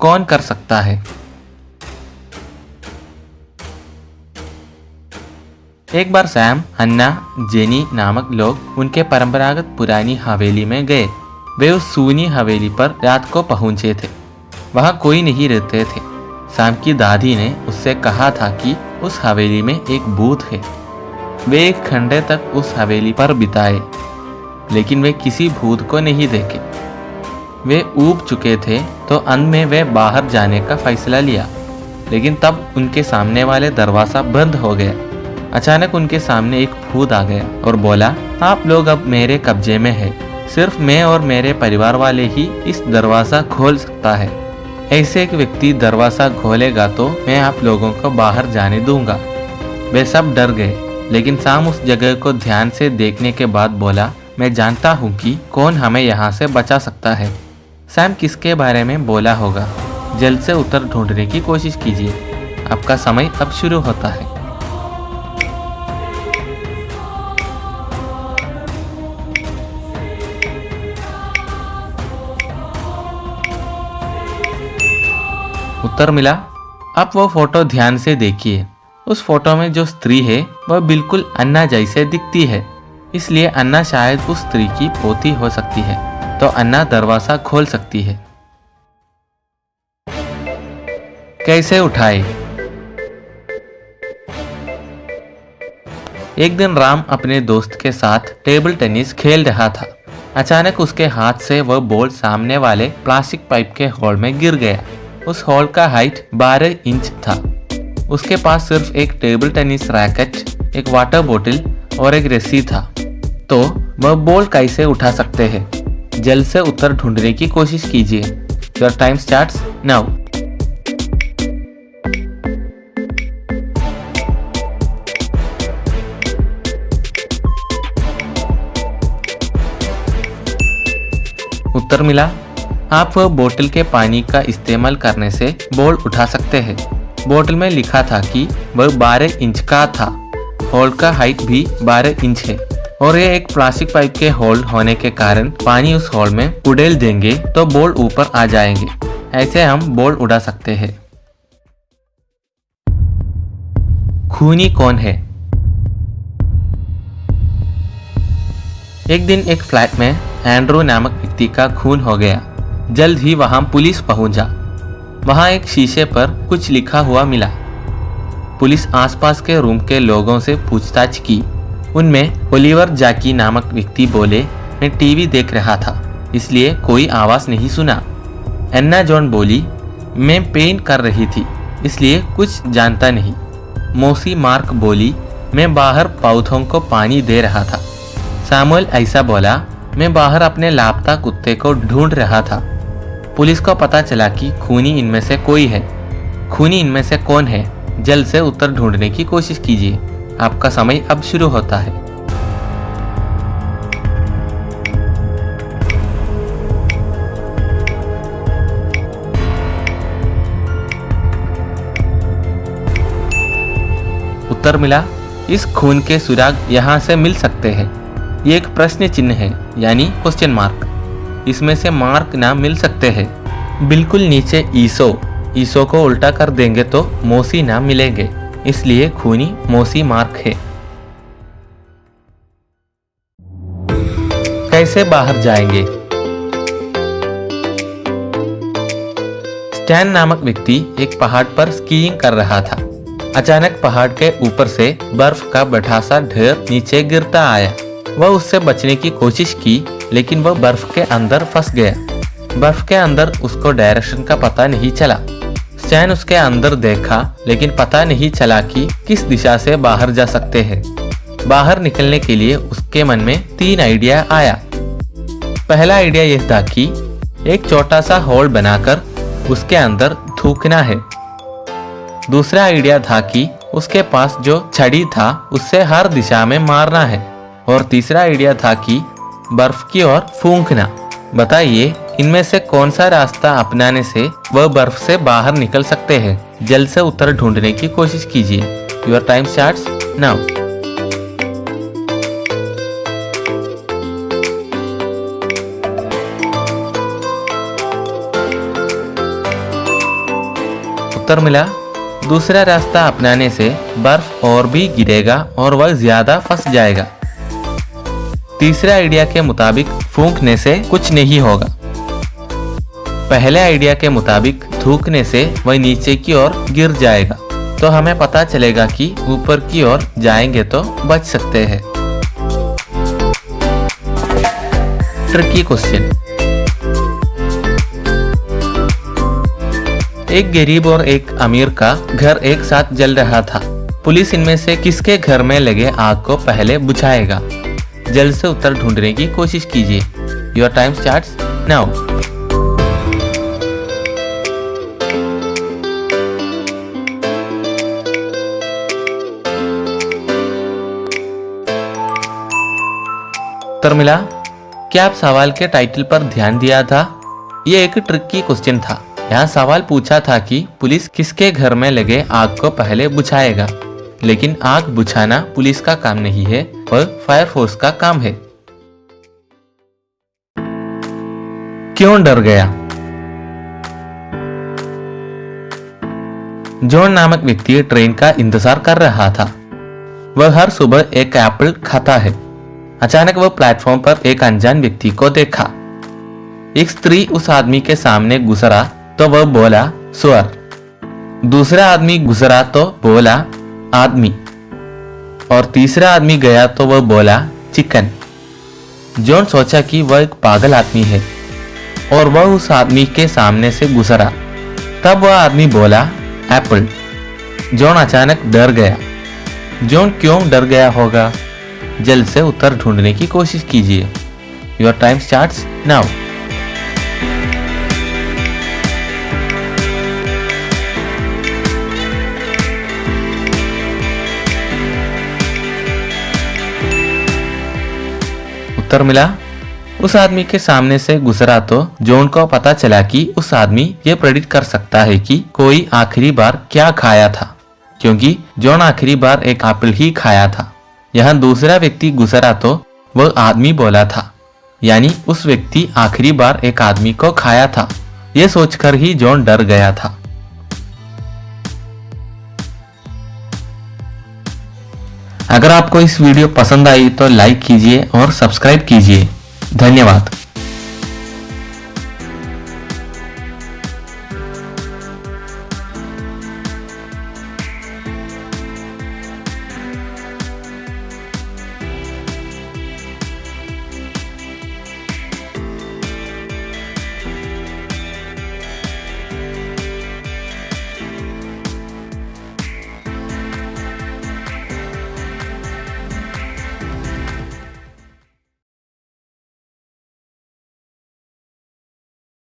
कौन कर सकता है? एक बार सैम, अन्ना, जेनी नामक लोग उनके परंपरागत पुरानी हवेली में गए। वे उस सूनी हवेली पर रात को पहुंचे थे। वहां कोई नहीं रहते थे। सैम की दादी ने उससे कहा था कि उस हवेली में एक भूत है। वे एक घंटे तक उस हवेली पर बिताए, लेकिन वे किसी भूत को नहीं देखे। वे ऊब चुके थे, तो अंत में वे बाहर जाने का फैसला लिया, लेकिन तब उनके सामने वाले दरवाजा बंद हो गया। अचानक उनके सामने एक भूत आ गया और बोला, आप लोग अब मेरे कब्जे में हैं। सिर्फ मैं और मेरे परिवार वाले ही इस दरवाजा खोल सकता है। ऐसे एक व्यक्ति दरवाजा खोलेगा तो मैं आप लोगों को बाहर जाने दूंगा। वे सब डर गए, लेकिन सैम उस जगह को ध्यान से देखने के बाद बोला, मैं जानता हूँ कि कौन हमें यहाँ से बचा सकता है। सैम किसके बारे में बोला होगा? जल्द से उत्तर ढूंढने की कोशिश कीजिए। आपका समय अब शुरू होता है। उत्तर मिला। अब वो फोटो ध्यान से देखिए। उस फोटो में जो स्त्री है वह बिल्कुल अन्ना जैसे दिखती है, इसलिए अन्ना शायद उस स्त्री की पोती हो सकती है। तो अन्ना दरवाजा खोल सकती है। कैसे उठाए? एक दिन राम अपने दोस्त के साथ टेबल टेनिस खेल रहा था। अचानक उसके हाथ से वह बॉल सामने वाले प्लास्टिक पाइप के होल में गिर गया। उस होल का हाइट 12 इंच था। उसके पास सिर्फ एक टेबल टेनिस रैकेट, एक वाटर बोतल और एक रस्सी था। तो वह बॉल कैसे उठा सकते हैं? जल्द से उत्तर ढूंढने की कोशिश कीजिए। Your time starts now. उत्तर मिला। आप वह बोतल के पानी का इस्तेमाल करने से बॉल उठा सकते हैं। बोतल में लिखा था कि वह 12 इंच का था। होल का हाइट भी 12 इंच है और ये एक प्लास्टिक पाइप के होल होने के कारण पानी उस होल में उड़ेल देंगे तो बॉल ऊपर आ जाएंगे। ऐसे हम बॉल उड़ा सकते हैं। खूनी कौन है? एक दिन एक फ्लैट में एंड्रू नामक व्यक्ति का खून हो गया। जल्द ही वहां पुलिस पहुंचा। वहां एक शीशे पर कुछ लिखा हुआ मिला। पुलिस आसपास के रूम के लोगों से पूछताछ की। उनमें ओलिवर जैकी नामक व्यक्ति बोले, मैं टीवी देख रहा था, इसलिए कोई आवाज नहीं सुना। एन्ना जॉन बोली, मैं पेंट कर रही थी, इसलिए कुछ जानता नहीं। मोसी मार्क बोली, मैं बाहर पौधों को पानी दे रहा था। सैमुअल ऐसा बोला, मैं बाहर अपने लापता कुत्ते को ढूंढ रहा था। पुलिस को पता चला कि खूनी इनमें से कोई है। खूनी इनमें से कौन है? जल्द से उत्तर ढूंढने की कोशिश कीजिए। आपका समय अब शुरू होता है। उत्तर मिला। इस खून के सुराग यहाँ से मिल सकते हैं। ये एक प्रश्न चिन्ह है, यानी क्वेश्चन मार्क। इसमें से मार्क नाम मिल सकते हैं। बिल्कुल नीचे ईसो को उल्टा कर देंगे तो मोसी नाम मिलेंगे, इसलिए खूनी मोसी मार्क है। कैसे बाहर जाएंगे? स्टैन नामक व्यक्ति एक पहाड़ पर स्कीइंग कर रहा था। अचानक पहाड़ के ऊपर से बर्फ का बड़ा सा ढेर नीचे गिरता आया। वह उससे बचने की कोशिश की, लेकिन वह बर्फ के अंदर फंस गया। बर्फ के अंदर उसको डायरेक्शन का पता नहीं चला। स्टैन उसके अंदर देखा, लेकिन पता नहीं चला कि किस दिशा से बाहर जा सकते हैं। बाहर निकलने के लिए उसके मन में 3 आइडिया आया। पहला आइडिया यह था कि एक छोटा सा होल बनाकर उसके अंदर थूकना है। दूसरा आइडिया था कि उसके पास जो छड़ी था उससे हर दिशा में मारना है। और तीसरा आइडिया था कि बर्फ की ओर फूंकना। बताइए, इनमें से कौन सा रास्ता अपनाने से वह बर्फ से बाहर निकल सकते हैं? जल्द से उत्तर ढूंढने की कोशिश कीजिए। Your time starts now. उत्तर मिला, दूसरा रास्ता अपनाने से बर्फ और भी गिरेगा और वह ज्यादा फंस जाएगा। तीसरे आइडिया के मुताबिक फूंकने से कुछ नहीं होगा। पहले आइडिया के मुताबिक थूकने से वह नीचे की ओर गिर जाएगा, तो हमें पता चलेगा कि ऊपर की ओर जाएंगे तो बच सकते हैं। Tricky question. एक गरीब और एक अमीर का घर एक साथ जल रहा था। पुलिस इनमें से किसके घर में लगे आग को पहले बुझाएगा? जल्द से उत्तर ढूंढने की कोशिश कीजिए। Your time starts now. उत्तर मिला। क्या आप सवाल के टाइटल पर ध्यान दिया था? ये एक ट्रिकी क्वेश्चन था। यहाँ सवाल पूछा था कि पुलिस किसके घर में लगे आग को पहले बुझाएगा, लेकिन आग बुझाना पुलिस का काम नहीं है, वह फायर फोर्स का काम है। क्यों डर गया? जॉन नामक व्यक्ति ट्रेन का इंतजार कर रहा था। वह हर सुबह एक एप्पल खाता है। अचानक वह प्लेटफॉर्म पर एक अनजान व्यक्ति को देखा। एक स्त्री उस आदमी के सामने गुजरा तो वह बोला सुअर। दूसरा आदमी गुजरा तो बोला आदमी, और तीसरा आदमी गया तो वह बोला चिकन। जॉन सोचा कि वह एक पागल आदमी है और वह उस आदमी के सामने से गुजरा। तब वह आदमी बोला एप्पल। जॉन अचानक डर गया। जॉन क्यों डर गया होगा? जल्द से उत्तर ढूंढने की कोशिश कीजिए। Your time starts now. उत्तर मिला। उस आदमी के सामने से गुजरा तो जॉन को पता चला कि उस आदमी ये प्रेडिक्ट कर सकता है कि कोई आखिरी बार क्या खाया था, क्योंकि जॉन आखिरी बार एक एप्पल ही खाया था। यहाँ दूसरा व्यक्ति गुजरा तो वह आदमी बोला था, यानी उस व्यक्ति आखिरी बार एक आदमी को खाया था। ये सोचकर ही जॉन डर गया था। अगर आपको इस वीडियो पसंद आई तो लाइक कीजिए और सब्सक्राइब कीजिए। धन्यवाद।